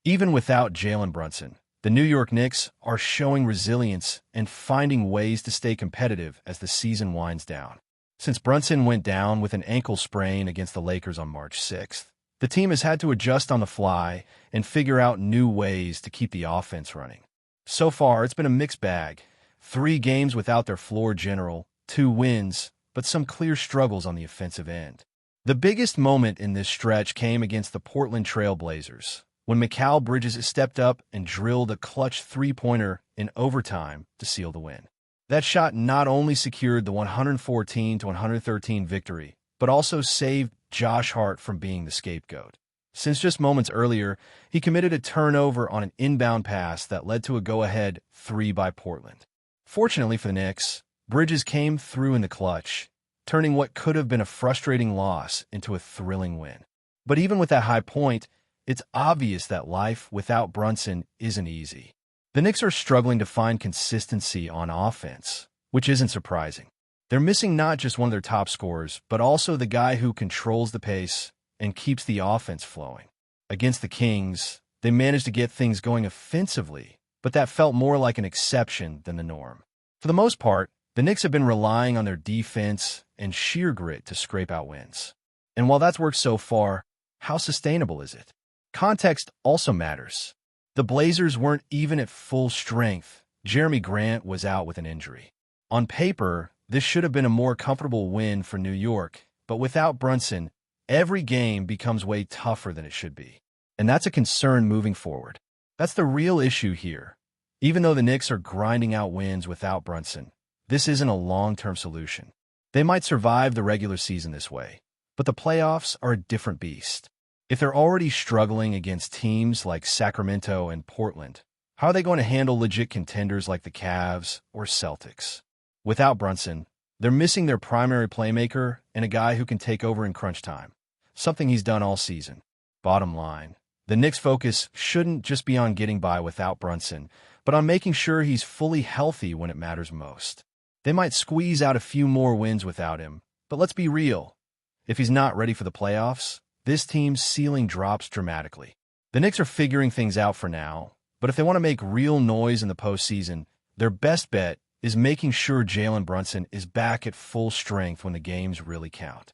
Even without Jalen Brunson, the New York Knicks are showing resilience and finding ways to stay competitive as the season winds down. Since Brunson went down with an ankle sprain against the Lakers on March 6th, the team has had to adjust on the fly and figure out new ways to keep the offense running. So far, it's been a mixed bag. 3 games without their floor general, 2 wins, but some clear struggles on the offensive end. The biggest moment in this stretch came against the Portland Trail Blazers, when Mikal Bridges stepped up and drilled a clutch three-pointer in overtime to seal the win. That shot not only secured the 114-113 victory, but also saved Josh Hart from being the scapegoat. Since just moments earlier, he committed a turnover on an inbound pass that led to a go-ahead 3 by Portland. Fortunately for the Knicks, Bridges came through in the clutch, turning what could have been a frustrating loss into a thrilling win. But even with that high point, it's obvious that life without Brunson isn't easy. The Knicks are struggling to find consistency on offense, which isn't surprising. They're missing not just one of their top scorers, but also the guy who controls the pace and keeps the offense flowing. Against the Kings, they managed to get things going offensively, but that felt more like an exception than the norm. For the most part, the Knicks have been relying on their defense and sheer grit to scrape out wins. And while that's worked so far, how sustainable is it? Context also matters. The Blazers weren't even at full strength. Jeremy Grant was out with an injury. On paper, this should have been a more comfortable win for New York, but without Brunson, every game becomes way tougher than it should be. And that's a concern moving forward. That's the real issue here. Even though the Knicks are grinding out wins without Brunson, this isn't a long-term solution. They might survive the regular season this way, but the playoffs are a different beast. If they're already struggling against teams like Sacramento and Portland, how are they going to handle legit contenders like the Cavs or Celtics? Without Brunson, they're missing their primary playmaker and a guy who can take over in crunch time, something he's done all season. Bottom line, the Knicks' focus shouldn't just be on getting by without Brunson, but on making sure he's fully healthy when it matters most. They might squeeze out a few more wins without him, but let's be real. If he's not ready for the playoffs, this team's ceiling drops dramatically. The Knicks are figuring things out for now, but if they want to make real noise in the postseason, their best bet is making sure Jalen Brunson is back at full strength when the games really count.